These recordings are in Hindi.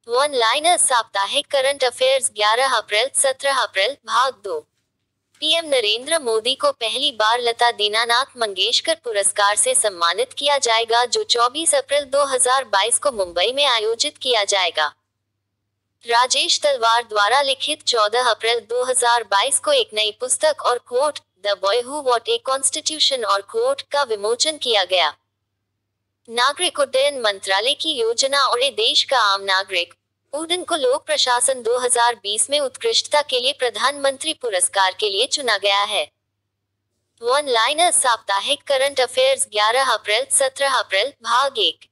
वन लाइनर साप्ताहिक करंट अफेयर्स 11 अप्रैल 17 अप्रैल भाग 2। पीएम नरेंद्र मोदी को पहली बार लता दीनानाथ मंगेशकर पुरस्कार से सम्मानित किया जाएगा, जो 24 अप्रैल 2022 को मुंबई में आयोजित किया जाएगा। राजेश तलवार द्वारा लिखित 14 अप्रैल 2022 को एक नई पुस्तक और quote the boy who wrote a constitution और कोट का विमोचन किया गया। नागरिक उड्डयन मंत्रालय की योजना और देश का आम नागरिक उड्डयन को लोक प्रशासन 2020 में उत्कृष्टता के लिए प्रधानमंत्री पुरस्कार के लिए चुना गया है। वन लाइनर साप्ताहिक करंट अफेयर्स 11 अप्रैल 17 अप्रैल भाग 1।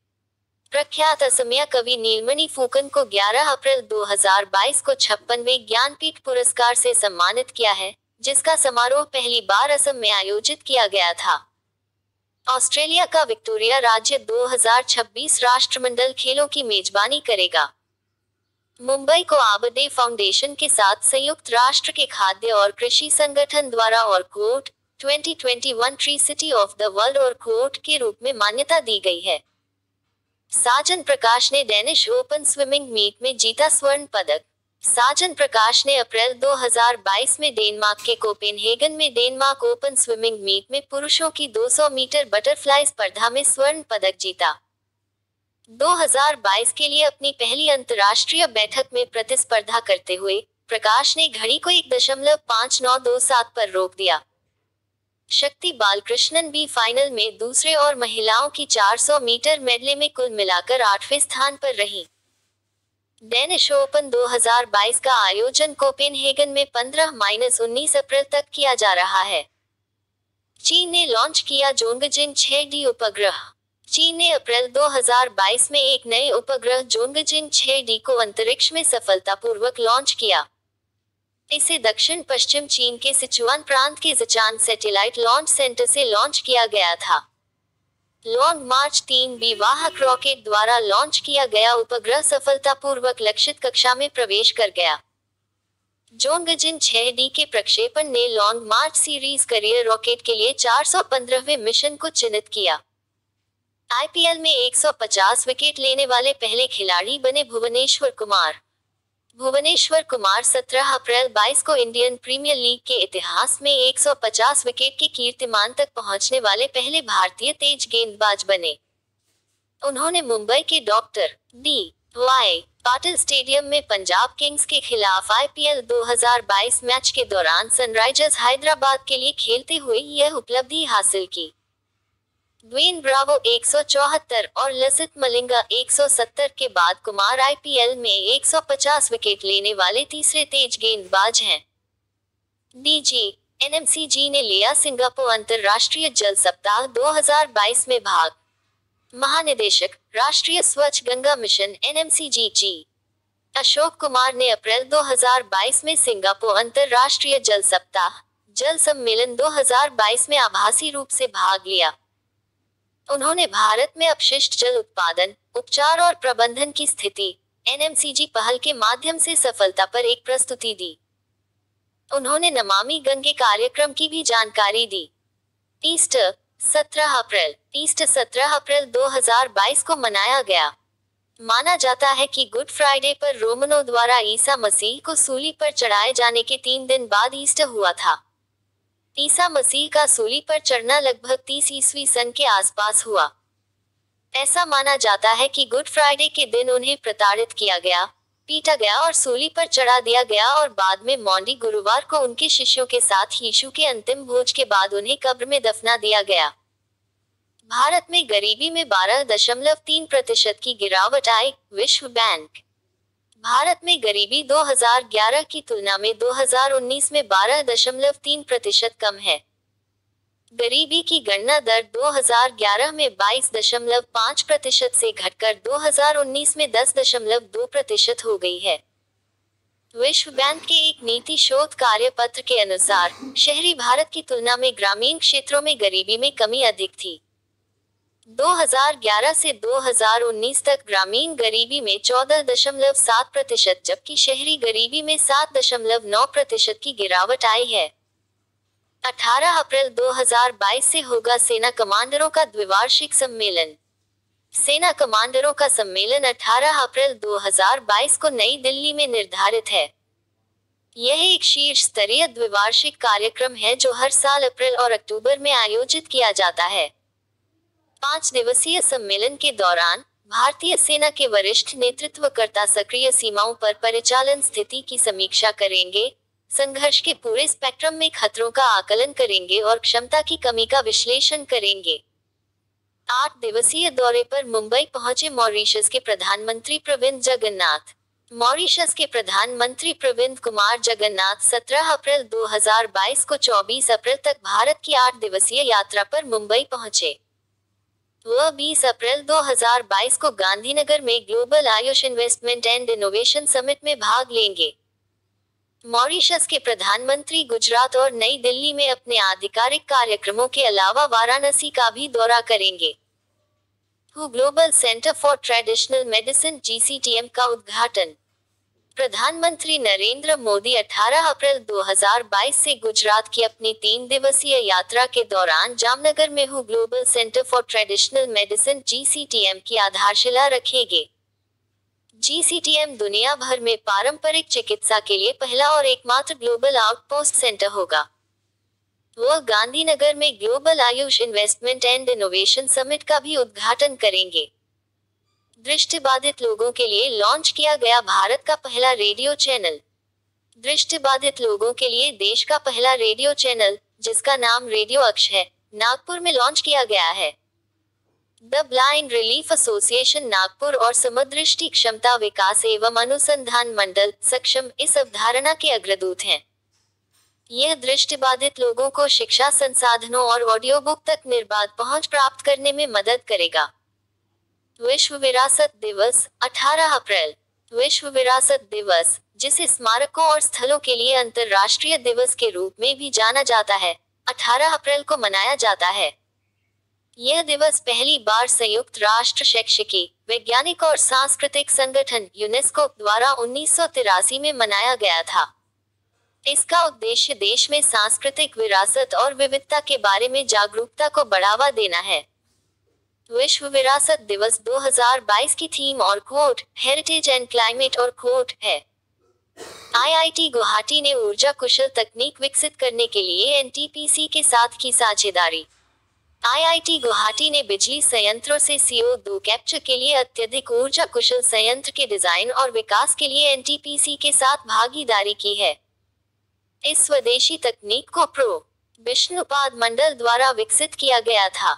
प्रख्यात असमिया कवि नीलमणि फुकन को 11 अप्रैल 2022 को 56वें ज्ञानपीठ पुरस्कार से सम्मानित किया है, जिसका समारोह पहली बार असम में आयोजित किया गया था। ऑस्ट्रेलिया का विक्टोरिया राज्य 2026 राष्ट्रमंडल खेलों की मेजबानी करेगा। मुंबई को आबडे फाउंडेशन के साथ संयुक्त राष्ट्र के खाद्य और कृषि संगठन द्वारा और quote 2021 tree city of the world और कोट के रूप में मान्यता दी गई है। साजन प्रकाश ने डेनिश ओपन स्विमिंग मीट में जीता स्वर्ण पदक। साजन प्रकाश ने अप्रैल 2022 में डेनमार्क के कोपेनहेगन में डेनमार्क ओपन स्विमिंग मीट में पुरुषों की 200 मीटर बटरफ्लाई स्पर्धा में स्वर्ण पदक जीता। 2022 के लिए अपनी पहली अंतर्राष्ट्रीय बैठक में प्रतिस्पर्धा करते हुए प्रकाश ने घड़ी को 1.5927 पर रोक दिया। शक्ति बालकृष्णन भी फाइनल में दूसरे और महिलाओं की 400 मीटर मेडले में कुल मिलाकर 8वें स्थान पर रही। डेनिश ओपन 2022 का आयोजन कोपेनहेगन में 15-19 अप्रैल तक किया जा रहा है। चीन ने लॉन्च किया जोंगजिन 6D उपग्रह। चीन ने अप्रैल 2022 में एक नए उपग्रह जोंगजिन 6D को अंतरिक्ष में सफलतापूर्वक लॉन्च किया। इसे दक्षिण पश्चिम चीन के सिचुआन प्रांत के जिचान सैटेलाइट लॉन्च सेंटर से लॉन्च किया गया था। लॉन्ग मार्च 3B वाहक रॉकेट द्वारा लॉन्च किया गया उपग्रह सफलतापूर्वक लक्षित कक्षा में प्रवेश कर गया। जोंगजिन 6D के प्रक्षेपण ने लॉन्ग मार्च सीरीज करियर रॉकेट के लिए 415वें मिशन को चिन्हित किया। आईपीएल में 150 विकेट लेने वाले पहले खिलाड़ी बने भुवनेश्वर कुमार। भुवनेश्वर कुमार 17 अप्रैल 22 को इंडियन प्रीमियर लीग के इतिहास में 150 विकेट के कीर्तिमान तक पहुंचने वाले पहले भारतीय तेज गेंदबाज बने। उन्होंने मुंबई के डॉक्टर डी.वाई. पाटिल स्टेडियम में पंजाब किंग्स के खिलाफ आईपीएल 2022 मैच के दौरान सनराइजर्स हैदराबाद के लिए खेलते हुए यह उपलब्धि हासिल की। ड्वेन ब्रावो 174 और लसित मलिंगा 170 के बाद कुमार आईपीएल में 150 विकेट लेने वाले तीसरे तेज गेंदबाज हैं। एनएमसीजी ने लिया सिंगापुर अंतर्राष्ट्रीय जल सप्ताह 2022 में भाग। महानिदेशक राष्ट्रीय स्वच्छ गंगा मिशन एनएमसीजी जी अशोक कुमार ने अप्रैल 2022 में सिंगापुर अंतर्राष्ट्रीय जल सप्ताह जल सम्मेलन 2022 में आभासी रूप से भाग लिया। उन्होंने भारत में अपशिष्ट जल उत्पादन, उपचार और प्रबंधन की स्थिति एनएमसीजी पहल के माध्यम से सफलता पर एक प्रस्तुति दी। उन्होंने नमामि गंगे कार्यक्रम की भी जानकारी दी। ईस्टर 17 अप्रैल 2022 को मनाया गया। माना जाता है कि गुड फ्राइडे पर रोमनों द्वारा ईसा मसीह को सूली पर चढ़ाए जाने के 3 दिन बाद ईस्टर हुआ था। ईसा मसीह का सूली पर चढ़ना लगभग 30 ईस्वी सन के आसपास हुआ। ऐसा माना जाता है कि गुड फ्राइडे के दिन उन्हें प्रताड़ित किया गया, पीटा गया और सूली पर चढ़ा दिया गया और बाद में मॉन्डी गुरुवार को उनके शिष्यों के साथ यीशु के अंतिम भोज के बाद उन्हें कब्र में दफना दिया गया। भारत में गरीबी में 12.3% की गिरावट आई। विश्व बैंक। भारत में गरीबी 2011 की तुलना में 2019 में 12.3% कम है। गरीबी की गणना दर 2011 में 22.5% से घटकर 2019 में 10.2% हो गई है। विश्व बैंक के एक नीति शोध कार्यपत्र के अनुसार शहरी भारत की तुलना में ग्रामीण क्षेत्रों में गरीबी में कमी अधिक थी। 2011 से 2019 तक ग्रामीण गरीबी में 14.7%, जबकि शहरी गरीबी में 7.9% की गिरावट आई है। 18 अप्रैल 2022 से होगा सेना कमांडरों का द्विवार्षिक सम्मेलन। सेना कमांडरों का सम्मेलन 18 अप्रैल 2022 को नई दिल्ली में निर्धारित है। यह एक शीर्ष स्तरीय द्विवार्षिक कार्यक्रम है जो हर साल अप्रैल और अक्टूबर में आयोजित किया जाता है। 5 दिवसीय सम्मेलन के दौरान भारतीय सेना के वरिष्ठ नेतृत्वकर्ता सक्रिय सीमाओं पर परिचालन स्थिति की समीक्षा करेंगे, संघर्ष के पूरे स्पेक्ट्रम में खतरों का आकलन करेंगे और क्षमता की कमी का विश्लेषण करेंगे। 8 दिवसीय दौरे पर मुंबई पहुंचे मॉरीशस के प्रधानमंत्री प्रविंद जगन्नाथ। मॉरीशस के प्रधानमंत्री प्रविंद कुमार जगन्नाथ 17 अप्रैल 2022 को 24 अप्रैल तक भारत की 8 दिवसीय यात्रा पर मुंबई पहुंचे। वह 20 अप्रैल 2022 को गांधीनगर में global Ayush investment and innovation summit में भाग लेंगे। मॉरीशस के प्रधानमंत्री गुजरात और नई दिल्ली में अपने आधिकारिक कार्यक्रमों के अलावा वाराणसी का भी दौरा करेंगे। Global centre for traditional medicine (GCTM) का उद्घाटन। प्रधानमंत्री नरेंद्र मोदी 18 अप्रैल 2022 से गुजरात की अपनी 3 दिवसीय यात्रा के दौरान जामनगर में global centre for traditional medicine (GCTM) की आधारशिला रखेंगे। GCTM दुनिया भर में पारंपरिक चिकित्सा के लिए पहला और एकमात्र ग्लोबल आउटपोस्ट सेंटर होगा। वह गांधीनगर में global Ayush investment and innovation summit का भी उद्घाटन करेंगे। दृष्टिबाधित लोगों के लिए लॉन्च किया गया भारत का पहला रेडियो चैनल। दृष्टिबाधित लोगों के लिए देश का पहला रेडियो चैनल, जिसका नाम रेडियो अक्ष है, नागपुर में लॉन्च किया गया है। The blind relief association Nagpur और समदृष्टि क्षमता विकास एवं अनुसंधान मंडल सक्षम इस अवधारणा के अग्रदूत हैं। यह दृष्टिबाधित लोगों को शिक्षा संसाधनों और ऑडियो बुक तक निर्बाध पहुंच प्राप्त करने में मदद करेगा। विश्व विरासत दिवस 18 अप्रैल। विश्व विरासत दिवस, जिसे स्मारकों और स्थलों के लिए अंतर्राष्ट्रीय दिवस के रूप में भी जाना जाता है, 18 अप्रैल को मनाया जाता है। यह दिवस पहली बार संयुक्त राष्ट्र शैक्षिकी, वैज्ञानिक और सांस्कृतिक संगठन यूनेस्को द्वारा 1983 में मनाया गया था। इसका उद्देश्य देश में सांस्कृतिक विरासत और विविधता के बारे में जागरूकता को बढ़ावा देना है। विश्व विरासत दिवस 2022 की थीम और कोट हेरिटेज एंड क्लाइमेट और कोट है। IIT गुवाहाटी ने ऊर्जा कुशल तकनीक विकसित करने के लिए NTPC के साथ की साझेदारी। IIT गुवाहाटी ने बिजली संयंत्रों से CO2 कैप्चर के लिए अत्यधिक ऊर्जा कुशल संयंत्र के डिजाइन और विकास के लिए NTPC के साथ भागीदारी की है। इस स्वदेशी तकनीक को प्रो. विष्णुपाद मंडल द्वारा विकसित किया गया था।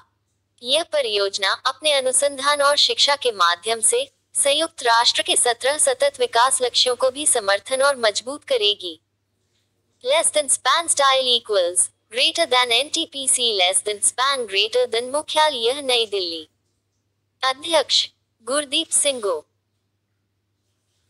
यह परियोजना अपने अनुसंधान और शिक्षा के माध्यम से संयुक्त राष्ट्र के 17 सतत विकास लक्ष्यों को भी समर्थन और मजबूत करेगी। Less than span style equals greater then NTPC less than span greater then मुख्यालय नई दिल्ली। अध्यक्ष गुरदीप सिंगो।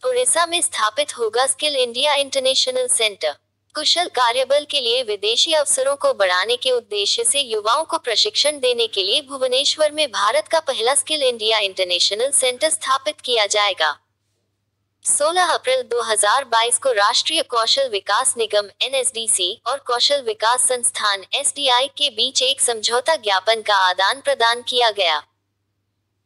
उड़ीसा में स्थापित होगा स्किल इंडिया इंटरनेशनल सेंटर। कुशल कार्यबल के लिए विदेशी अवसरों को बढ़ाने के उद्देश्य से युवाओं को प्रशिक्षण देने के लिए भुवनेश्वर में भारत का पहला स्किल इंडिया इंटरनेशनल सेंटर स्थापित किया जाएगा। 16 अप्रैल 2022 को राष्ट्रीय कौशल विकास निगम NSDC और कौशल विकास संस्थान SDI के बीच एक समझौता ज्ञापन का आदान प्रदान किया गया।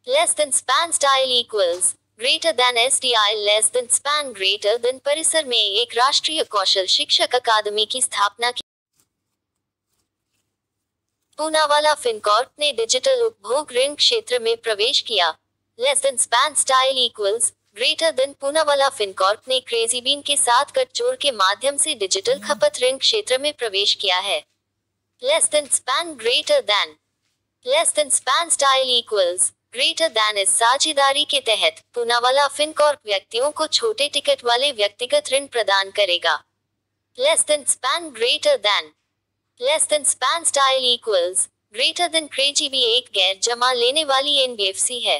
Less than span style equals greater then SDI less than span greater then परिसर में एक राष्ट्रीय कौशल शिक्षक अकादमी की स्थापना की। पूनावाला फिनकॉर्प ने डिजिटल उपभोग ऋण क्षेत्र में प्रवेश किया। Less than span style equals greater then Poonawalla Fincorp ने क्रेजीबीन के साथ गठजोड़ के माध्यम से डिजिटल खपत ऋण क्षेत्र में प्रवेश किया है। Less than span greater than less than span style equals greater then इस साझेदारी के तहत पूनावाला फिनकॉर्प व्यक्तियों को छोटे टिकट वाले व्यक्तिगत ऋण प्रदान करेगा। Less than span greater than less than span style equals greater than क्रेजीबी एक गैर जमा लेने वाली NBFC है।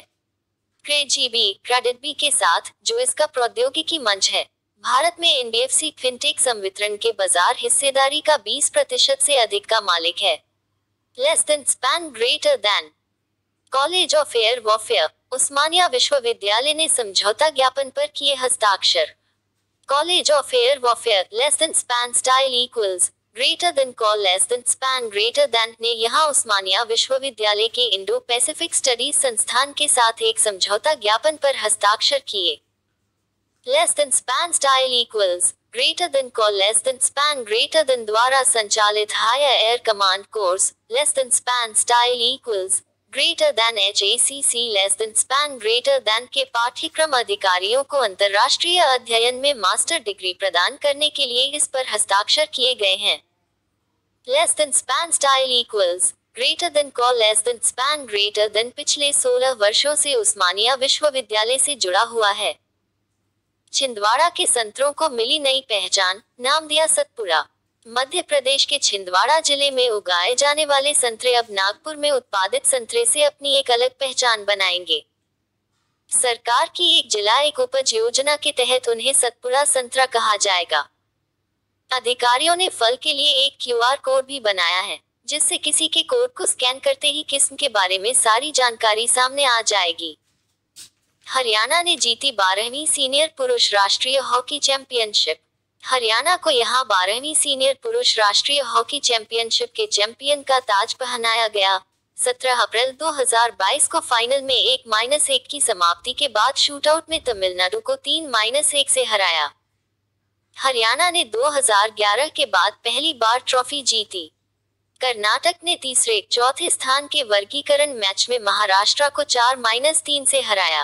क्रेजीबी क्रेडिट बी के साथ, जो इसका प्रौद्योगिकी मंच है, भारत में NBFC फिनटेक संवितरण के बाजार हिस्सेदारी का 20% से अधिक का मालिक है। Less than span greater than College of Air Warfare Osmania विश्वविद्यालय ने समझौता ज्ञापन पर किए हस्ताक्षर। College of Air Warfare less than span style equals greater than call less than span greater than ने यहां उस्मानिया विश्वविद्यालय के इंडो पैसिफिक स्टडीज संस्थान के साथ एक समझौता ज्ञापन पर हस्ताक्षर किए। Less than span style equals greater than call less than span greater than द्वारा संचालित higher air command course less than span style equals greater than HACC less than span greater than के पाठ्यक्रम अधिकारियों को अंतर्राष्ट्रीय अध्ययन में मास्टर डिग्री प्रदान करने के लिए इस पर हस्ताक्षर किए गए हैं। Less than span style equals greater than call less than span greater then पिछले 16 वर्षों से उस्मानिया विश्वविद्यालय से जुड़ा हुआ है। छिंदवाड़ा के संतरों को मिली नई पहचान, नाम दिया सतपुरा। मध्य प्रदेश के छिंदवाड़ा जिले में उगाए जाने वाले संतरे अब नागपुर में उत्पादित संतरे से अपनी एक अलग पहचान बनाएंगे। सरकार की एक जिला एक उपज योजना के तहत उन्हें सतपुरा संतरा कहा जाएगा। अधिकारियों ने फल के लिए एक QR कोड भी बनाया है, जिससे किसी के कोड को स्कैन करते ही किस्म के बारे में सारी जानकारी सामने आ जाएगी। हरियाणा ने जीती 12वीं सीनियर पुरुष राष्ट्रीय हॉकी चैंपियनशिप। हरियाणा को यहां 12वीं सीनियर पुरुष राष्ट्रीय हॉकी चैंपियनशिप के चैंपियन का ताज पहनाया गया। 17 अप्रैल 2022 को फाइनल में 1-1 की समाप्ति के बाद शूटआउट में तमिलनाडु को 3-1 से हराया। हरियाणा ने 2011 के बाद पहली बार ट्रॉफी जीती। कर्नाटक ने तीसरे चौथे स्थान के वर्गीकरण मैच में महाराष्ट्र को 4-3 से हराया।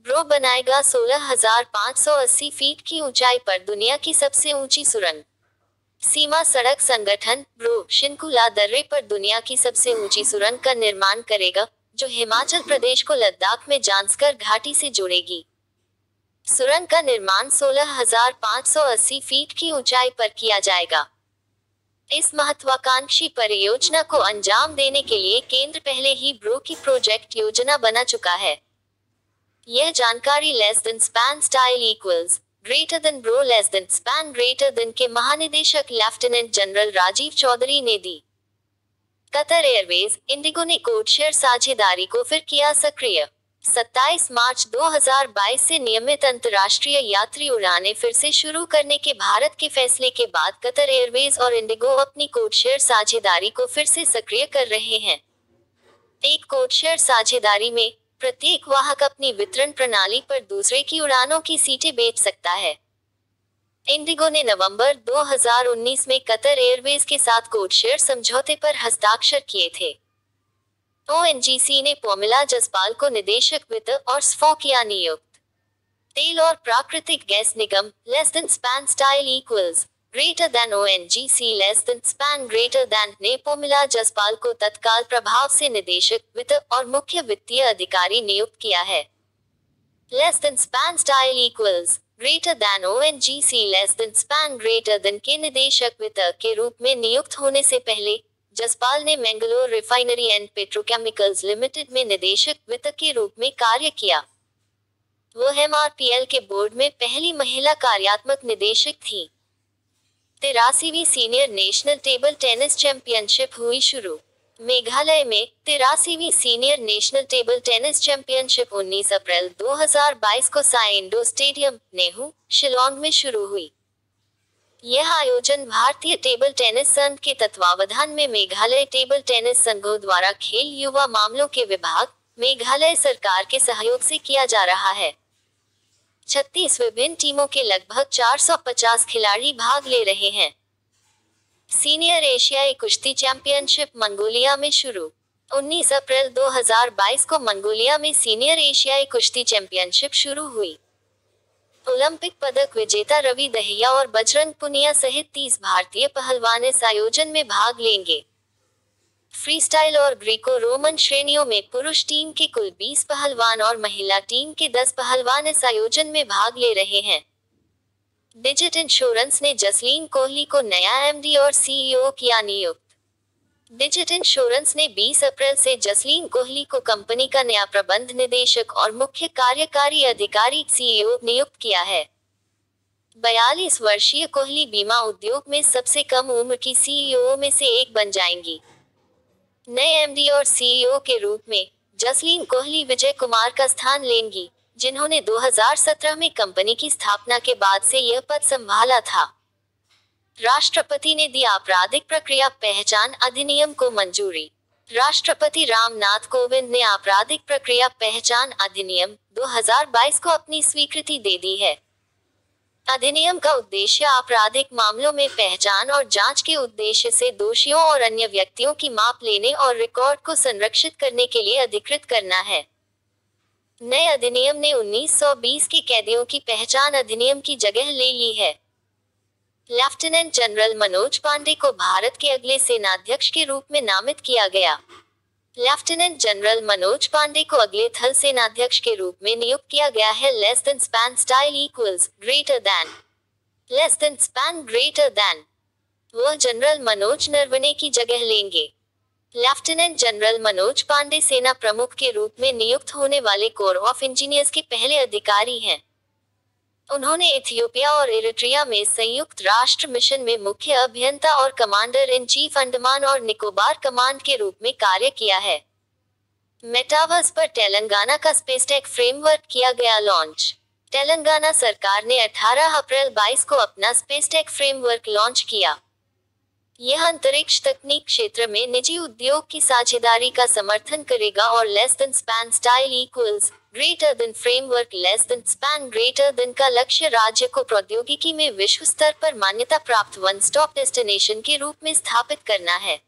ब्रो बनाएगा 16,580 फीट की ऊंचाई पर दुनिया की सबसे ऊंची सुरंग। सीमा सड़क संगठन ब्रो शिनकुला दर्रे पर दुनिया की सबसे ऊंची सुरंग का निर्माण करेगा, जो हिमाचल प्रदेश को लद्दाख में जांस्कर घाटी से जोड़ेगी। सुरंग का निर्माण 16,580 फीट की ऊंचाई पर किया जाएगा। इस महत्वाकांक्षी परियोजना को अंजाम देने के लिए केंद्र पहले ही ब्रो की प्रोजेक्ट योजना बना चुका है। यह जानकारी less than span style equals greater then bro less than span greater than के महानिदेशक लेफ्टिनेंट जनरल राजीव चौधरी ने दी। कतर एयरवेज इंडिगो ने कोड शेयर साझेदारी को फिर किया सक्रिय। 27 मार्च 2022 से नियमित अंतर्राष्ट्रीय यात्री उड़ानें फिर से शुरू करने के भारत के फैसले के बाद कतर एयरवेज और इंडिगो अपनी कोड शेयर साझेदारी को फिर से सक्रिय कर रहे हैं। एक कोड शेयर साझेदारी में प्रत्येक वाहक अपनी वितरण प्रणाली पर दूसरे की उड़ानों की सीटें बेच सकता है। इंडिगो ने नवंबर 2019 में कतर एयरवेज के साथ कोड शेयर समझौते पर हस्ताक्षर किए थे। ONGC ने पोमिला जसपाल को निदेशक वित्त और स्फो किया नियुक्त। तेल और प्राकृतिक गैस निगम less than span style equals greater than ONGC less than span greater than ने पोमिला जसपाल को तत्काल प्रभाव से निदेशक वित्त और मुख्य वित्तीय अधिकारी नियुक्त किया है। Less than span style equals greater than ONGC less than span greater than के निदेशक वित्त के रूप में नियुक्त होने से पहले जसपाल ने Mangalore refinery and petrochemicals limited में निदेशक वित्त के रूप में कार्य किया। वो MRPL के बोर्ड में पहली महिला कार्यात्मक निदेशक थी। 83वीं senior national table tennis championship हुई शुरू। मेघालय में 83वीं senior national table tennis championship 19 April 2022 को SAI indoor stadium Nehru Shillong में शुरू हुई। यह आयोजन भारतीय टेबल टेनिस संघ के तत्वावधान में मेघालय टेबल टेनिस संघों द्वारा खेल युवा मामलों के विभाग मेघालय सरकार के सहयोग से किया जा रहा है। 36 विभिन्न टीमों के लगभग 450 खिलाड़ी भाग ले रहे हैं। सीनियर एशियाई कुश्ती चैंपियनशिप मंगोलिया में शुरू। 19 अप्रैल 2022 को मंगोलिया में सीनियर एशियाई कुश्ती चैंपियनशिप शुरू हुई। ओलंपिक पदक विजेता रवि दहिया और बजरंग पुनिया सहित 30 भारतीय पहलवान इस आयोजन में भाग लेंगे। फ्रीस्टाइल और ग्रीको रोमन श्रेणियों में पुरुष टीम के कुल 20 पहलवान और महिला टीम के 10 पहलवान इस आयोजन में भाग ले रहे हैं। डिजिट इंश्योरेंस ने जसलीन कोहली को नया MD और CEO किया नियुक्त। डिजिट इंश्योरेंस ने 20 अप्रैल से जसलीन कोहली को कंपनी का नया प्रबंध निदेशक और मुख्य कार्यकारी अधिकारी CEO नियुक्त किया है। 42 वर्षीय कोहली बीमा उद्योग में सबसे कम उम्र की CEO में से एक बन जाएंगी। नए MD और CEO के रूप में जसलीन कोहली विजय कुमार का स्थान लेंगी, जिन्होंने 2017 में कंपनी की स्थापना के बाद से यह पद संभाला था। राष्ट्रपति ने दी आपराधिक प्रक्रिया पहचान अधिनियम को मंजूरी। राष्ट्रपति रामनाथ कोविंद ने आपराधिक प्रक्रिया पहचान अधिनियम 2022 को अपनी स्वीकृति दे दी है। अधिनियम का उद्देश्य आपराधिक मामलों में पहचान और जांच के उद्देश्य से दोषियों और अन्य व्यक्तियों की माप लेने और रिकॉर्ड को संरक्षित करने के लिए अधिकृत करना है। नए अधिनियम ने 1920 के कैदियों की पहचान अधिनियम की जगह ले ली है। लेफ्टिनेंट जनरल मनोज पांडे को भारत के अगले सेनाध्यक्ष के रूप में नामित किया गया। लेफ्टिनेंट जनरल मनोज पांडे को अगले थल सेनाध्यक्ष के रूप में नियुक्त किया गया है। Less than span style equals greater than, less than span greater then. वह जनरल मनोज नरवणे की जगह लेंगे। लेफ्टिनेंट जनरल मनोज पांडे सेना प्रमुख के रूप में नियुक्त होने वाले कोर ऑफ इंजीनियर्स के पहले अधिकारी हैं। उन्होंने इथियोपिया और इरिट्रिया में संयुक्त राष्ट्र मिशन में मुख्य अभियंता और कमांडर इन चीफ अंडमान और निकोबार कमांड के रूप में कार्य किया है। मेटावर्स पर तेलंगाना का स्पेसटेक फ्रेमवर्क किया गया लॉन्च। तेलंगाना सरकार ने 18 अप्रैल 22 को अपना स्पेसटेक फ्रेमवर्क लॉन्च किया। यह अंतरिक्ष तकनीक क्षेत्र में निजी उद्योग की साझेदारी का समर्थन करेगा और less than span style equals greater then framework less than span greater then का लक्ष्य राज्य को प्रौद्योगिकी में विश्व स्तर पर मान्यता प्राप्त वन स्टॉप डेस्टिनेशन के रूप में स्थापित करना है।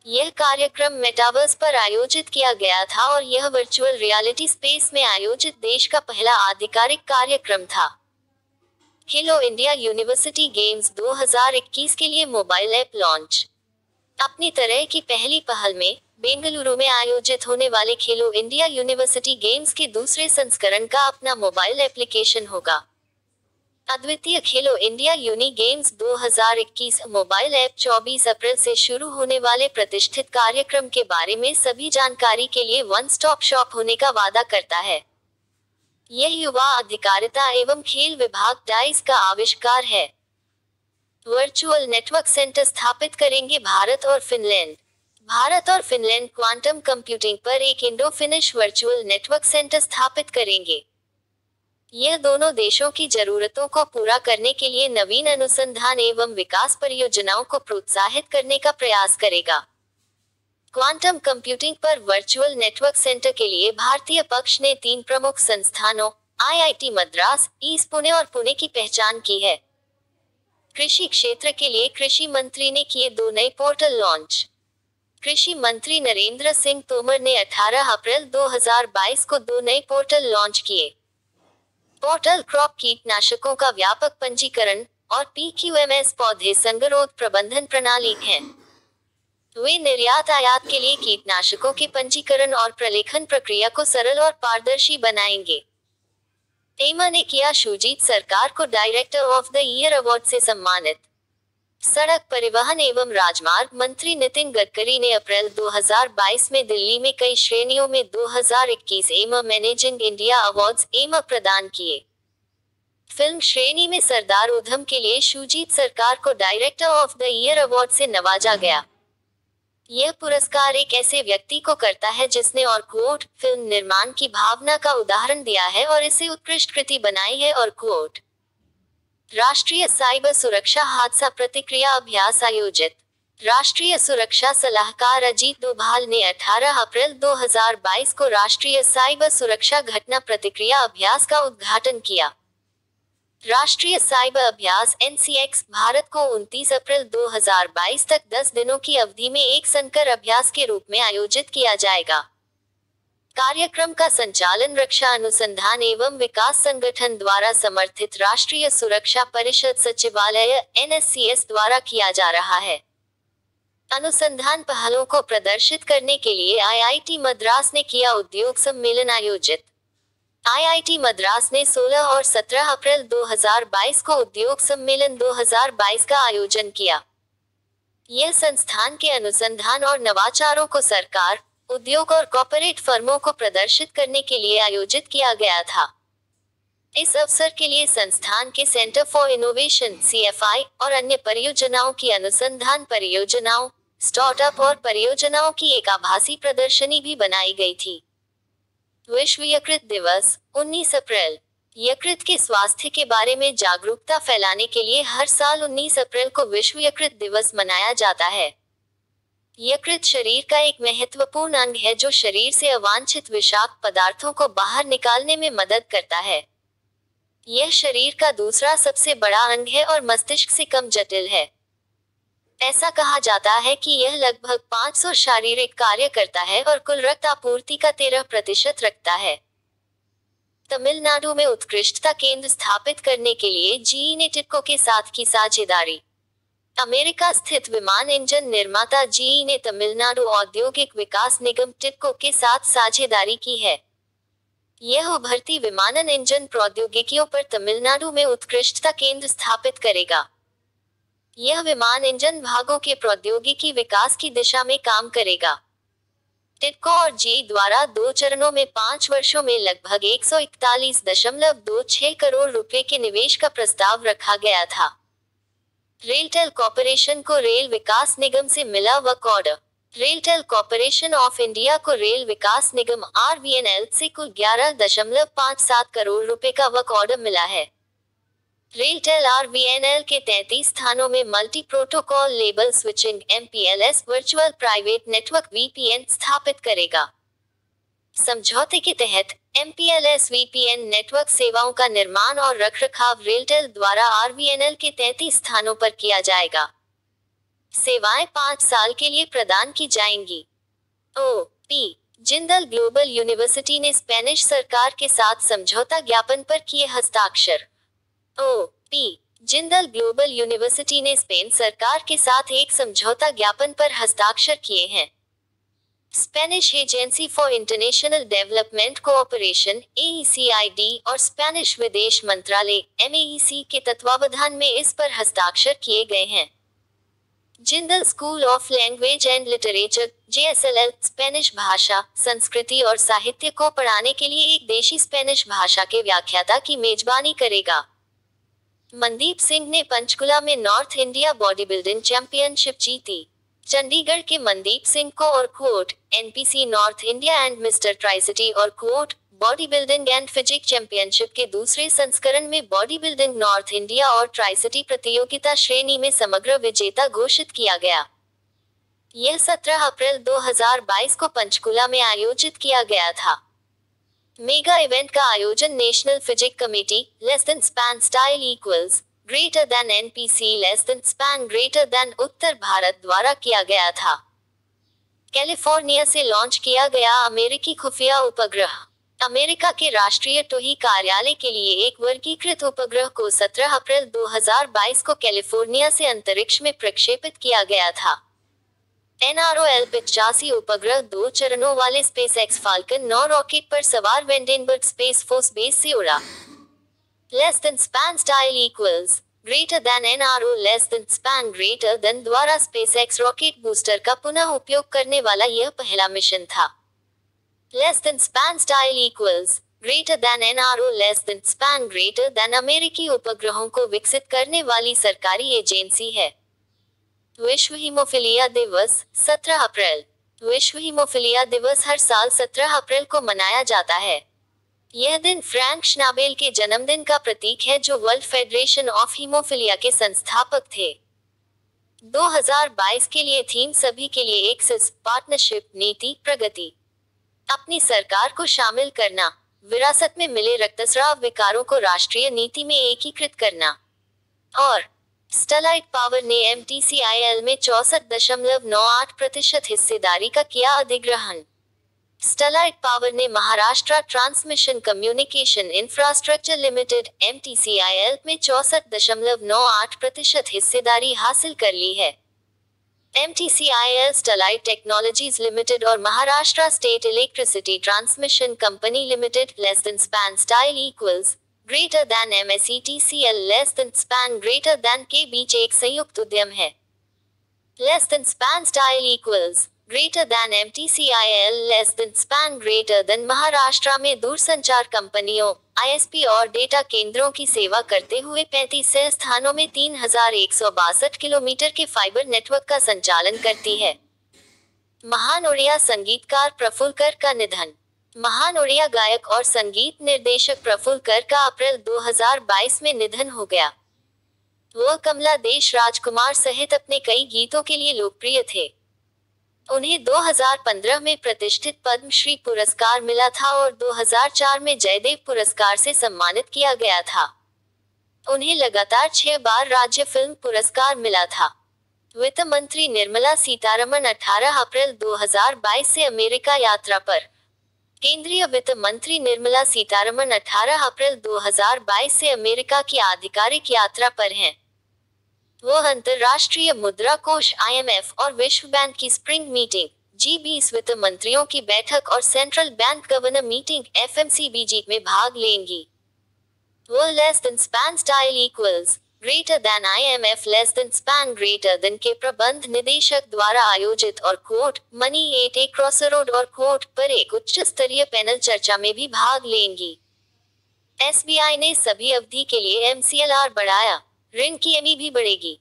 यह कार्यक्रम मेटावर्स पर आयोजित किया गया था और यह वर्चुअल रियलिटी स्पेस में आयोजित देश का पहला आधिकारिक कार्यक्रम था। खेलो इंडिया यूनिवर्सिटी गेम्स 2021 के लिए मोबाइल ऐप लॉन्च। अपनी तरह की पहली पहल में बेंगलुरु में आयोजित होने वाले खेलो इंडिया यूनिवर्सिटी गेम्स के दूसरे संस्करण का अपना मोबाइल एप्लीकेशन होगा। अद्वितीय Khelo India uni games 2021 mobile app 24 अप्रैल से शुरू होने वाले प्रतिष्ठित कार्यक्रम के बारे में सभी जानकारी के लिए वन स्टॉप शॉप होने का वादा करता है। यह युवा अधिकारिता एवं खेल विभाग डाइस का आविष्कार है। वर्चुअल नेटवर्क सेंटर स्थापित करेंगे भारत और फिनलैंड। भारत और फिनलैंड क्वांटम कंप्यूटिंग पर एक Indo finish virtual network centre स्थापित करेंगे। यह दोनों देशों की जरूरतों को पूरा करने के लिए नवीन अनुसंधान एवं विकास परियोजनाओं को प्रोत्साहित करने का प्रयास करेगा। क्वांटम कंप्यूटिंग पर वर्चुअल नेटवर्क सेंटर के लिए भारतीय पक्ष ने 3 प्रमुख संस्थानों आईआईटी मद्रास, ईस्ट पुणे और पुणे की पहचान की है। कृषि क्षेत्र के लिए कृषि मंत्री ने किए 2 नए पोर्टल लॉन्च। कृषि मंत्री नरेंद्र सिंह तोमर ने 18 अप्रैल 2022 को 2 नए पोर्टल लॉन्च किए। पोर्टल क्रॉप कीटनाशकों का व्यापक पंजीकरण और PQMS पौधे संगरोध प्रबंधन प्रणाली है। वे निर्यात आयात के लिए कीटनाशकों के पंजीकरण और प्रलेखन प्रक्रिया को सरल और पारदर्शी बनाएंगे। एमा ने किया शुजीत सरकार को director of the year award से सम्मानित। सड़क परिवहन एवं राजमार्ग मंत्री नितिन गडकरी ने अप्रैल 2022 में दिल्ली में कई श्रेणियों में 2021 एमा मैनेजिंग इंडिया अवार्ड्स एमा प्रदान किए। फिल्म श्रेणी में सरदार उधम के लिए शुजीत सरकार को director of the year award से नवाजा गया। यह पुरस्कार एक ऐसे व्यक्ति को करता है जिसने और क्वोट फिल्म निर्माण की भावना का उदाहरण दिया है और इसे उत्कृष्ट कृति बनाई है और क्वोट। राष्ट्रीय साइबर सुरक्षा हादसा प्रतिक्रिया अभ्यास आयोजित। राष्ट्रीय सुरक्षा सलाहकार अजीत डोभाल ने 18 अप्रैल 2022 को राष्ट्रीय साइबर सुरक्षा घटना प्रतिक्रिया अभ्यास का उद्घाटन किया। राष्ट्रीय साइबर अभ्यास NCX भारत को 29 अप्रैल 2022 तक 10 दिनों की अवधि में एक संकर अभ्यास के रूप में आयोजित किया जाएगा। कार्यक्रम का संचालन रक्षा अनुसंधान एवं विकास संगठन द्वारा समर्थित राष्ट्रीय सुरक्षा परिषद सचिवालय NSCS द्वारा किया जा रहा है। अनुसंधान पहलों को प्रदर्शित करने के लिए IIT मद्रास ने किया उद्योग सम्मेलन आयोजित। IIT मद्रास ने 16 और 17 अप्रैल 2022 को उद्योग सम्मेलन 2022 का आयोजन किया। यह संस्थान के अनुसंधान और नवाचारों को सरकार, उद्योग और कॉर्पोरेट फर्मों को प्रदर्शित करने के लिए आयोजित किया गया था। इस अवसर के लिए संस्थान के सेंटर फॉर इनोवेशन CFI और अन्य परियोजनाओं की अनुसंधान परियोजनाओं, स्टार्टअप और परियोजनाओं की एक आभासी प्रदर्शनी भी बनाई गई थी। विश्व यकृत दिवस 19 अप्रैल। यकृत के स्वास्थ्य के बारे में जागरूकता फैलाने के लिए हर साल 19 अप्रैल को विश्व यकृत दिवस मनाया जाता है। यकृत शरीर का एक महत्वपूर्ण अंग है जो शरीर से अवांछित विषाक्त पदार्थों को बाहर निकालने में मदद करता है। यह शरीर का दूसरा सबसे बड़ा अंग है और मस्तिष्क से कम जटिल है। ऐसा कहा जाता है कि यह लगभग 500 शारीरिक कार्य करता है और कुल रक्त आपूर्ति का 13% रखता है। तमिलनाडु में उत्कृष्टता केंद्र स्थापित करने के लिए जीई ने टिड्को के साथ की साझेदारी। अमेरिका स्थित विमान इंजन निर्माता जीई ने तमिलनाडु औद्योगिक विकास निगम टिड्को के साथ साझेदारी की है। यह उभरती विमानन इंजन प्रौद्योगिकियों पर तमिलनाडु में उत्कृष्टता केंद्र स्थापित करेगा। यह विमान इंजन भागों के प्रौद्योगिकी विकास की दिशा में काम करेगा। टिड्को और जीई द्वारा 2 चरणों में 5 वर्षों में लगभग 141.26 करोड़ रुपए के निवेश का प्रस्ताव रखा गया था। रेलटेल कॉरपोरेशन को रेल विकास निगम से मिला work order. RailTel corporation of India को रेल विकास निगम RVNL से कुल 11.57 करोड़ रुपए का वर्क ऑर्डर मिला है। रेलटेल RVNL के 33 स्थानों में multi protocol label switching MPLS virtual private network VPN स्थापित करेगा। समझौते के तहत MPLS VPN नेटवर्क सेवाओं का निर्माण और रखरखाव रेलटेल द्वारा RVNL के 33 स्थानों पर किया जाएगा। सेवाएं 5 साल के लिए प्रदान की जाएंगी। OP जिंदल ग्लोबल यूनिवर्सिटी ने स्पेनिश सरकार के साथ समझौता ज्ञापन पर किए हस्ताक्षर। OP जिंदल ग्लोबल यूनिवर्सिटी ने स्पेन सरकार के साथ एक समझौता ज्ञापन पर हस्ताक्षर किए हैं। Spanish agency for international development cooperation AECID और स्पेनिश विदेश मंत्रालय MEEC के तत्वावधान में इस पर हस्ताक्षर किए गए हैं। Jindal school of language and literature JSLL Spanish भाषा, संस्कृति और साहित्य को पढ़ाने के लिए एक देशी स्पेनिश भाषा के व्याख्याता की मेजबानी करेगा। मनदीप सिंह ने पंचकुला में north India body building championship जीती। चंडीगढ़ के मनदीप सिंह को और quote NPC north India and mister tricity और quote body building and physique championship के दूसरे संस्करण में बॉडी बिल्डिंग नॉर्थ इंडिया और ट्राइसिटी प्रतियोगिता श्रेणी में समग्र विजेता घोषित किया गया। यह 17 अप्रैल 2022 को पंचकुला में आयोजित किया गया था। मेगा इवेंट का आयोजन national physique committee less than span style equals greater than NPC less than span greater than उत्तर भारत द्वारा किया गया था। कैलिफोर्निया से लॉन्च किया गया अमेरिकी खुफिया उपग्रह। अमेरिका के राष्ट्रीय टोही कार्यालय के लिए एक वर्गीकृत उपग्रह को 17 अप्रैल 2022 को कैलिफोर्निया से अंतरिक्ष में प्रक्षेपित किया गया था। NROL-85 उपग्रह 2 चरणों वाले SpaceX फाल्कन 9 रॉकेट पर सवार वेंडेनबर्ग स्पेस फोर्स बेस से उड़ा। Less than span style equals greater then NRO less than span greater than द्वारा SpaceX रॉकेट बूस्टर का पुनः उपयोग करने वाला यह पहला मिशन था। Less than span style equals greater then NRO less than span greater then अमेरिकी उपग्रहों को विकसित करने वाली सरकारी एजेंसी है। विश्व हीमोफीलिया दिवस 17 अप्रैल। विश्व हीमोफीलिया दिवस हर साल 17 अप्रैल को मनाया जाता है। यह दिन फ्रैंक श्नाबेल के जन्मदिन का प्रतीक है जो वर्ल्ड फेडरेशन ऑफ हीमोफीलिया के संस्थापक थे। 2022 के लिए थीम सभी के लिए एक्सेस पार्टनरशिप नीति प्रगति। अपनी सरकार को शामिल करना, विरासत में मिले रक्तस्राव विकारों को राष्ट्रीय नीति में एकीकृत करना। और स्टरलाइट पावर ने MTCIL में 64.98% हिस्सेदारी का किया अधिग्रहण। स्टरलाइट पावर ने Maharashtra transmission communication infrastructure limited MTCIL में 64.98% हिस्सेदारी हासिल कर ली है। MTCIL स्टरलाइट टेक्नोलॉजीज लिमिटेड और Maharashtra state electricity transmission company limited less than span style equals greater then MSETCL less than span greater than के बीच एक संयुक्त उद्यम है। Less than span style equals greater then MTCIL less than span greater then Maharashtra में दूरसंचार कंपनियों ISP और डेटा केंद्रों की सेवा करते हुए 35 स्थानों में 3162 किलोमीटर के फाइबर नेटवर्क का संचालन करती है। महान ओडिया संगीतकार प्रफुल्ल कर का निधन। महान उड़िया गायक और संगीत निर्देशक प्रफुल्ल कर का अप्रैल 2022 में निधन हो गया। वह कमला देश राजकुमार सहित अपने कई गीतों के लिए लोकप्रिय थे। उन्हें 2015 में प्रतिष्ठित पद्मश्री पुरस्कार मिला था और 2004 में जयदेव पुरस्कार से सम्मानित किया गया था। उन्हें लगातार 6 बार राज्य फिल्म पुरस्कार मिला था। वित्त मंत्री निर्मला सीतारमण 18 अप्रैल 2022 से अमेरिका यात्रा पर। केंद्रीय वित्त मंत्री निर्मला सीतारमण 18 अप्रैल 2022 से अमेरिका की आधिकारिक यात्रा पर हैं। वह अंतर्राष्ट्रीय मुद्रा कोष IMF और विश्व बैंक की स्प्रिंग मीटिंग G20 वित्त मंत्रियों की बैठक और central bank governor meeting FMCBG में भाग लेंगी। वह less than span style equals greater then IMF less than span greater than के प्रबंध निदेशक द्वारा आयोजित और कोर्ट मनी 8 क्रॉसरोड और कोर्ट पर एक उच्च स्तरीय पैनल चर्चा में भी भाग लेंगी। SBI ने सभी अवधि के लिए MCLR बढ़ाया, ऋण की EMI भी बढ़ेगी।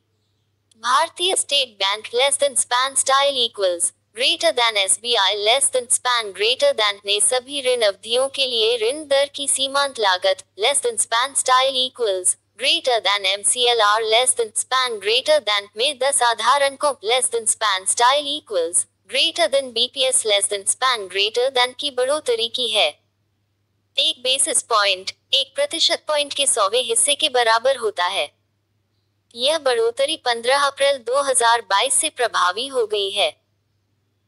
भारतीय state bank less than span style equals greater then SBI less than span greater than ने सभी ऋण अवधियों के लिए ऋण दर की सीमांत लागत less than span style equals greater then MCLR less than span greater then में 10 आधार अंकों less than span style equals greater then BPS less than span greater then की बढ़ोतरी की है। 1 बेसिस पॉइंट 1% पॉइंट के 100वें हिस्से के बराबर होता है। यह बढ़ोतरी 15 अप्रैल 2022 से प्रभावी हो गई है।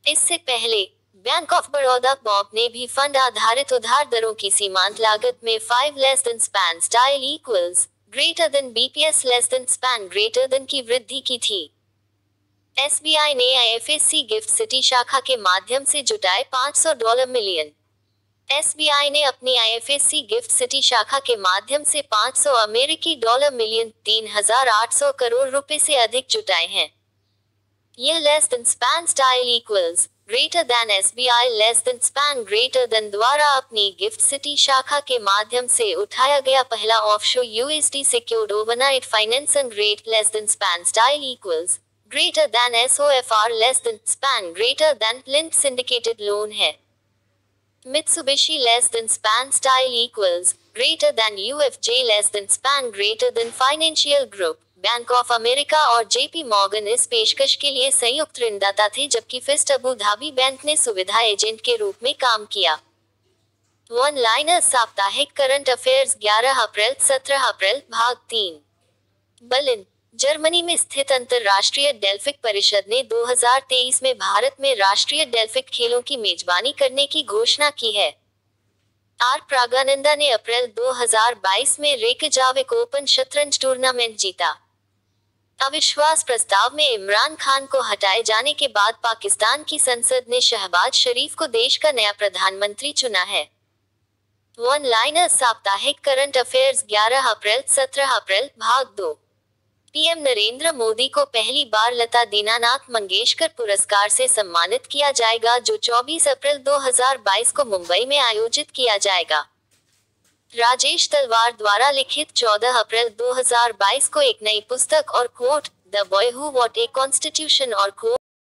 इससे पहले बैंक ऑफ बड़ौदा बॉब ने भी फंड आधारित उधार दरों की सीमांत लागत में 5 less than span style equals greater then BPS less than span greater then की वृद्धि की थी। SBI ने IFSC गिफ्ट सिटी शाखा के माध्यम से जुटाए $500 मिलियन। SBI ने अपनी IFSC गिफ्ट सिटी शाखा के माध्यम से $500 मिलियन 3,800 करोड़ रुपए से अधिक जुटाए हैं। यह less than span style equals greater then SBI less than span greater than द्वारा अपनी गिफ्ट सिटी शाखा के माध्यम से उठाया गया पहला offshore USD secured overnight financing rate less than span style equals greater then SOFR less than span greater then linked syndicated loan है। Mitsubishi less than span style equals greater than UFJ less than span greater than Financial Group, bank of America और JP Morgan इस पेशकश के लिए संयुक्त ऋणदाता थे, जबकि फिस्ट अबू धाबी बैंक ने सुविधा एजेंट के रूप में काम किया। वन लाइनर साप्ताहिक करंट अफेयर्स 11 अप्रैल 17 अप्रैल भाग 3। बर्लिन जर्मनी में स्थित अंतर्राष्ट्रीय डेल्फिक परिषद ने 2023 में भारत में राष्ट्रीय डेल्फिक खेलों की मेजबानी करने की घोषणा की है। आर प्रागानंदा ने अप्रैल 2022 में रेकजाविक ओपन शतरंज टूर्नामेंट जीता। अविश्वास प्रस्ताव में इमरान खान को हटाए जाने के बाद पाकिस्तान की संसद ने शहबाज शरीफ को देश का नया प्रधानमंत्री चुना है। वन लाइनर साप्ताहिक करंट अफेयर्स 11 अप्रैल 17 अप्रैल भाग 2। पीएम नरेंद्र मोदी को पहली बार लता दीनानाथ मंगेशकर पुरस्कार से सम्मानित किया जाएगा, जो 24 अप्रैल 2022 को मुंबई में आयोजित किया जाएगा। राजेश तलवार द्वारा लिखित 14 अप्रैल 2022 को एक नई पुस्तक और quote the boy who wrote a constitution और कोट